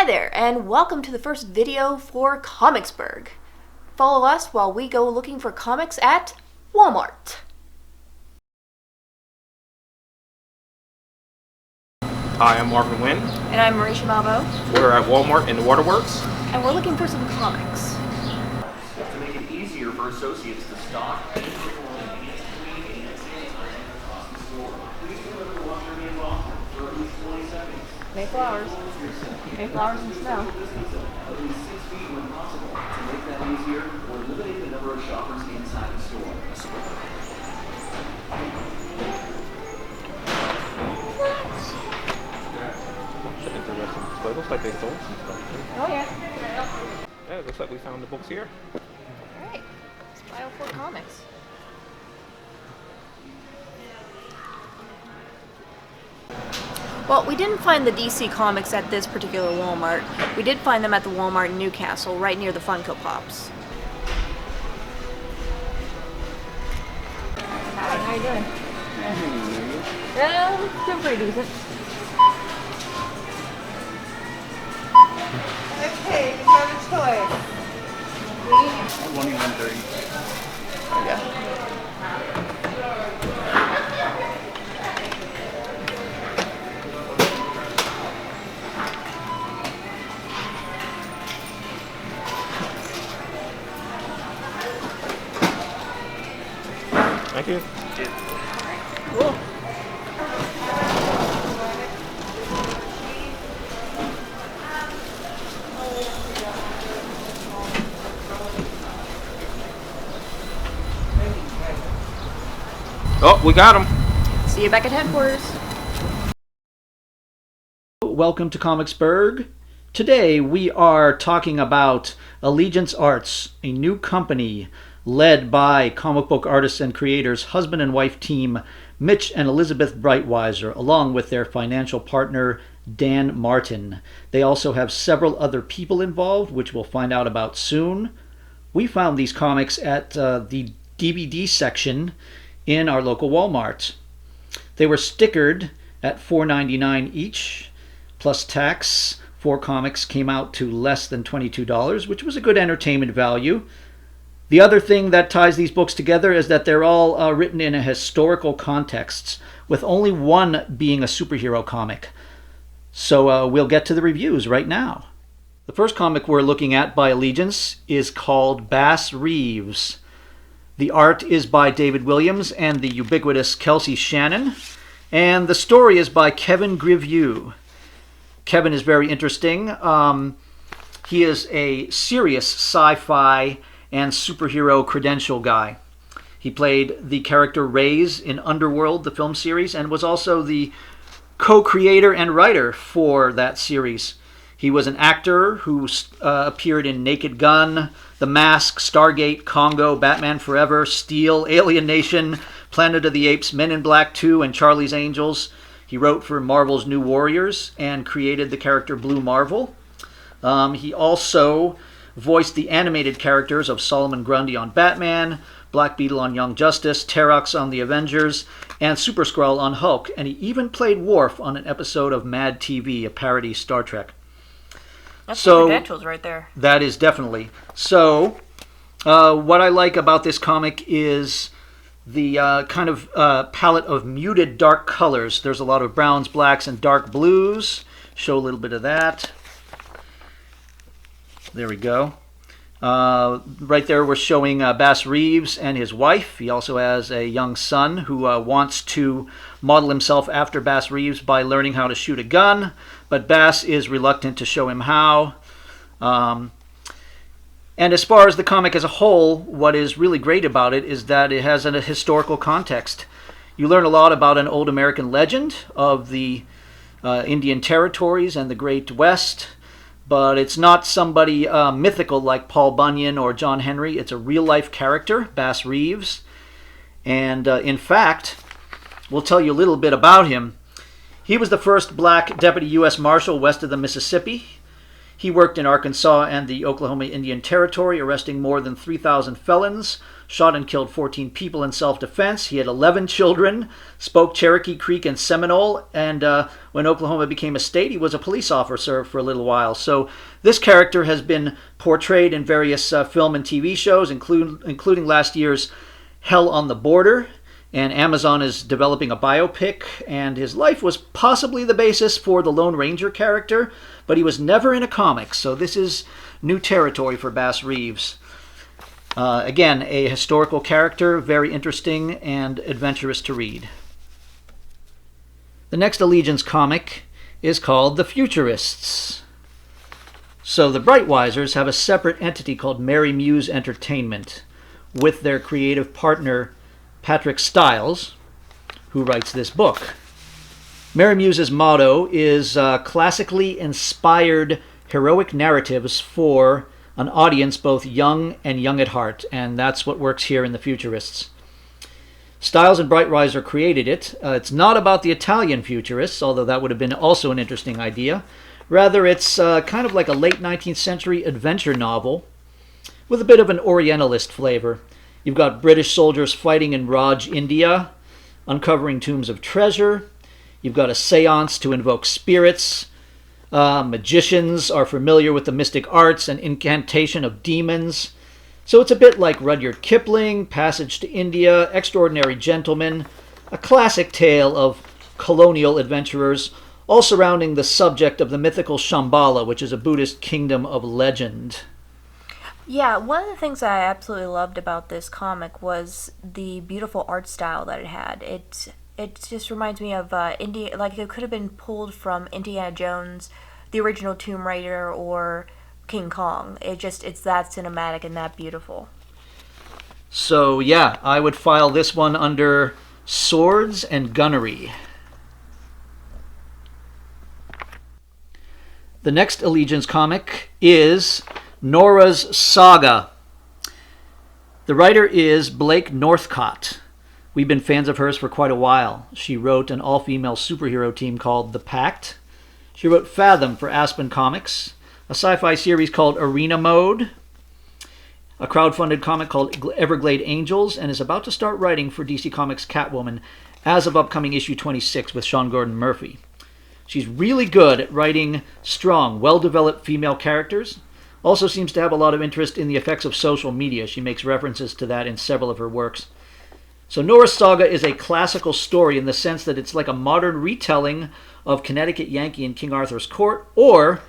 Hi there, and welcome to the first video for Comicsburgh. Follow us while we go looking for comics at Walmart. Hi, I'm Marvin Wynn. And I'm Mauricia Malveaux. We're at Walmart in the Waterworks. And we're looking for some comics. To make it easier for associates to stock. Mayflowers. Mayflowers and snow. At least 6 feet when possible. To make that easier, or eliminate the number of shoppers inside the store. It looks like they sold some stuff. Oh yeah. Yeah, it looks like we found the books here. Alright, it's File 4 Comics. Well, we didn't find the DC Comics at this particular Walmart. We did find them at the Walmart in Newcastle, right near the Funko Pops. Hi, how you doing? Doing pretty decent. Okay, you have a choice. 2130. Yeah. Thank you. Cool. Oh, we got them. See you back at headquarters. Welcome to Comicsburgh. Today we are talking about Allegiance Arts, a new company led by comic book artists and creators, husband and wife team Mitch and Elizabeth Breitweiser, along with their financial partner Dan Martin. They also have several other people involved, which we'll find out about soon. We found these comics at the DVD section in our local Walmart. They were stickered at $4.99 each, plus tax. 4 comics came out to less than $22, which was a good entertainment value. The other thing that ties these books together is that they're all written in a historical context, with only one being a superhero comic. So we'll get to the reviews right now. The first comic we're looking at by Allegiance is called Bass Reeves. The art is by David Williams and the ubiquitous Kelsey Shannon, and the story is by Kevin Griview. Kevin is very interesting. He is a serious sci-fi and superhero credential guy. He played the character Raze in Underworld, the film series, and was also the co-creator and writer for that series. He was an actor who appeared in Naked Gun, The Mask, Stargate, Congo, Batman Forever, Steel, Alien Nation, Planet of the Apes, Men in Black 2, and Charlie's Angels. He wrote for Marvel's New Warriors and created the character Blue Marvel. He also voiced the animated characters of Solomon Grundy on Batman, Black Beetle on Young Justice, Terrox on The Avengers, and Super Skrull on Hulk. And he even played Worf on an episode of Mad TV, a parody Star Trek. That's some credentials right there. That is definitely. So, what I like about this comic is the kind of palette of muted dark colors. There's a lot of browns, blacks, and dark blues. Show a little bit of that. There we go. Right there we're showing Bass Reeves and his wife. He also has a young son who wants to model himself after Bass Reeves by learning how to shoot a gun, but Bass is reluctant to show him how. And as far as the comic as a whole, what is really great about it is that it has a historical context. You learn a lot about an old American legend of the Indian territories and the Great West, but it's not somebody mythical like Paul Bunyan or John Henry. It's a real-life character, Bass Reeves. And in fact, we'll tell you a little bit about him. He was the first black deputy U.S. Marshal west of the Mississippi. He worked in Arkansas and the Oklahoma Indian Territory, arresting more than 3,000 felons, shot and killed 14 people in self-defense. He had 11 children, spoke Cherokee, Creek, and Seminole, and when Oklahoma became a state, he was a police officer for a little while. So this character has been portrayed in various film and TV shows, including last year's Hell on the Border, and Amazon is developing a biopic, and his life was possibly the basis for the Lone Ranger character, but he was never in a comic, so this is new territory for Bass Reeves. Again, a historical character, very interesting and adventurous to read. The next Allegiance comic is called The Futurists. So the Brightwisers have a separate entity called Merry Muse Entertainment with their creative partner Patrick Stiles, who writes this book. Merry Muse's motto is classically inspired heroic narratives for an audience both young and young at heart, and that's what works here in The Futurists. Stiles and Brightwiser created it. It's not about the Italian Futurists, although that would have been also an interesting idea. Rather, it's kind of like a late 19th century adventure novel with a bit of an Orientalist flavor. You've got British soldiers fighting in Raj, India, uncovering tombs of treasure. You've got a seance to invoke spirits. Magicians are familiar with the mystic arts and incantation of demons. So it's a bit like Rudyard Kipling, Passage to India, Extraordinary Gentlemen, a classic tale of colonial adventurers, all surrounding the subject of the mythical Shambhala, which is a Buddhist kingdom of legend. Yeah, one of the things I absolutely loved about this comic was the beautiful art style that it had. It just reminds me of India, like it could have been pulled from Indiana Jones, the original Tomb Raider, or King Kong. It's that cinematic and that beautiful. So yeah, I would file this one under swords and gunnery. The next Allegiance comic is Noras Saga. The writer is Blake Northcott. We've been fans of hers for quite a while. She wrote an all-female superhero team called The Pact. She wrote Fathom for Aspen Comics, a sci-fi series called Arena Mode, a crowdfunded comic called Everglade Angels, and is about to start writing for DC Comics' Catwoman as of upcoming issue 26 with Sean Gordon Murphy. She's really good at writing strong, well-developed female characters. Also seems to have a lot of interest in the effects of social media. She makes references to that in several of her works. So Noras Saga is a classical story in the sense that it's like a modern retelling of Connecticut Yankee in King Arthur's Court, or,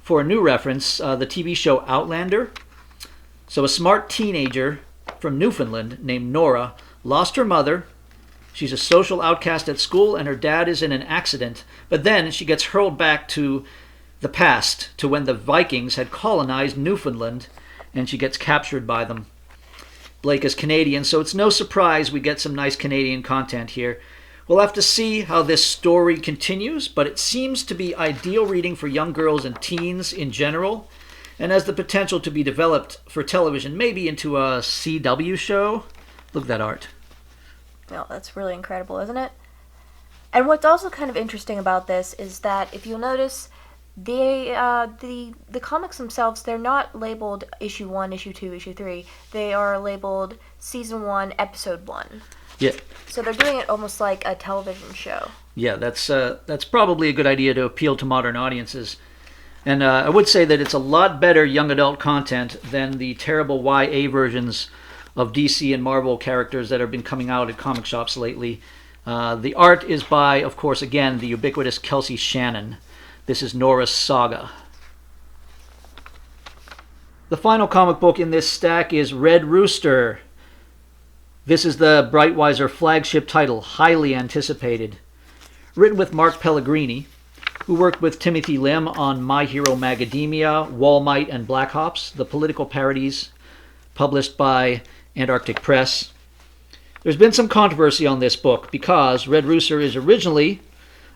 for a new reference, the TV show Outlander. So a smart teenager from Newfoundland named Norah lost her mother. She's a social outcast at school, and her dad is in an accident. But then she gets hurled back to the past, to when the Vikings had colonized Newfoundland, and she gets captured by them. Blake is Canadian, so it's no surprise we get some nice Canadian content here. We'll have to see how this story continues, but it seems to be ideal reading for young girls and teens in general, and has the potential to be developed for television, maybe into a CW show. Look at that art. Well, that's really incredible, isn't it? And what's also kind of interesting about this is that if you'll notice, the comics themselves, they're not labeled issue 1, issue 2, issue 3. They are labeled season 1, episode 1. Yeah. So they're doing it almost like a television show. Yeah, that's probably a good idea to appeal to modern audiences. And I would say that it's a lot better young adult content than the terrible YA versions of DC and Marvel characters that have been coming out at comic shops lately. The art is by, of course, again, the ubiquitous Kelsey Shannon. This is Noras Saga. The final comic book in this stack is Red Rooster. This is the Brightwiser flagship title, highly anticipated. Written with Mark Pellegrini, who worked with Timothy Lim on My Hero Macadamia, Wall Might, and Black Hops, the political parodies published by Antarctic Press. There's been some controversy on this book because Red Rooster is originally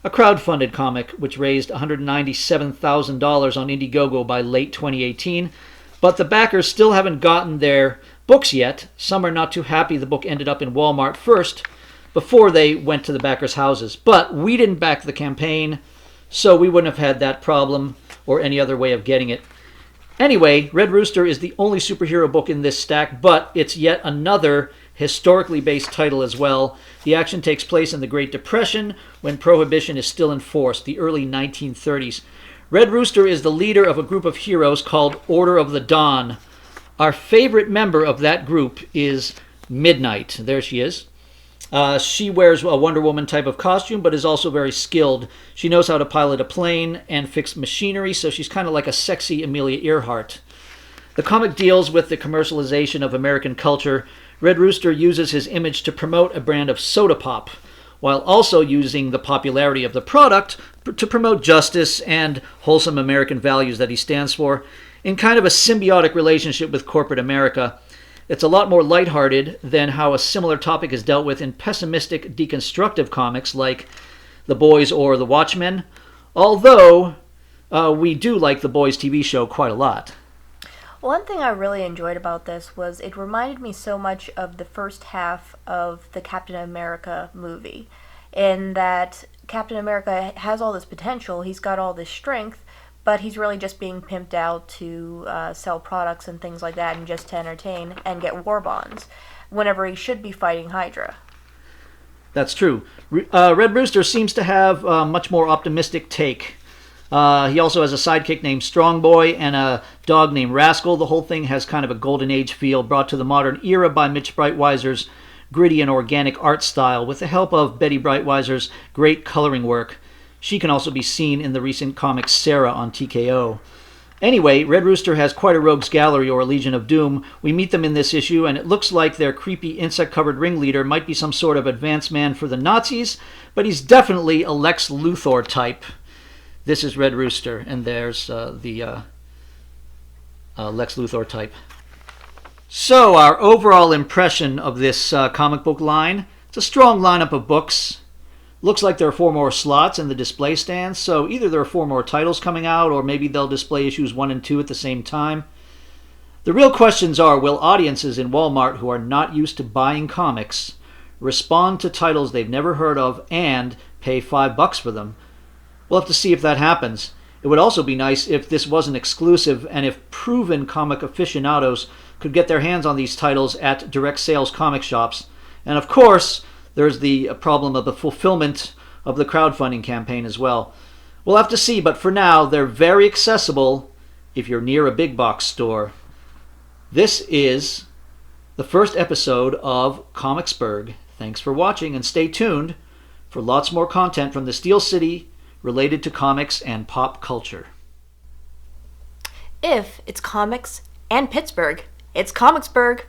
a crowdfunded comic which raised $197,000 on Indiegogo by late 2018, but the backers still haven't gotten their books yet. Some are not too happy the book ended up in Walmart first before they went to the backers' houses. But we didn't back the campaign, so we wouldn't have had that problem. or any other way of getting it. Anyway, Red Rooster is the only superhero book in this stack, but it's yet another historically based title as well. The action takes place in the Great Depression, when Prohibition is still in force, the early 1930s. Red Rooster is the leader of a group of heroes called Order of the Dawn. Our favorite member of that group is Midnight. There she is. She wears a Wonder Woman type of costume, but is also very skilled. She knows how to pilot a plane and fix machinery, so she's kind of like a sexy Amelia Earhart. The comic deals with the commercialization of American culture. Red Rooster uses his image to promote a brand of soda pop, while also using the popularity of the product to promote justice and wholesome American values that he stands for, in kind of a symbiotic relationship with corporate America. It's a lot more lighthearted than how a similar topic is dealt with in pessimistic, deconstructive comics like The Boys or The Watchmen, although we do like The Boys TV show quite a lot. One thing I really enjoyed about this was it reminded me so much of the first half of the Captain America movie, in that Captain America has all this potential, he's got all this strength, but he's really just being pimped out to sell products and things like that, and just to entertain and get war bonds, whenever he should be fighting Hydra. That's true. Red Rooster seems to have a much more optimistic take. He also has a sidekick named Strong Boy and a dog named Rascal. The whole thing has kind of a golden age feel brought to the modern era by Mitch Breitweiser's gritty and organic art style with the help of Betty Breitweiser's great coloring work. She can also be seen in the recent comic Sarah on TKO. Anyway, Red Rooster has quite a rogues gallery, or a Legion of Doom. We meet them in this issue, and it looks like their creepy insect-covered ringleader might be some sort of advance man for the Nazis, but he's definitely a Lex Luthor type. This is Red Rooster, and there's the Lex Luthor type. So, our overall impression of this comic book line, it's a strong lineup of books. Looks like there are 4 more slots in the display stands, so either there are 4 more titles coming out, or maybe they'll display issues 1 and 2 at the same time. The real questions are, will audiences in Walmart who are not used to buying comics respond to titles they've never heard of and pay $5 for them? We'll have to see if that happens. It would also be nice if this wasn't exclusive, and if proven comic aficionados could get their hands on these titles at direct sales comic shops. And of course, there's the problem of the fulfillment of the crowdfunding campaign as well. We'll have to see, but for now, they're very accessible if you're near a big box store. This is the first episode of Comicsburgh. Thanks for watching, and stay tuned for lots more content from the Steel City related to comics and pop culture. If it's comics and Pittsburgh, it's Comicsburgh.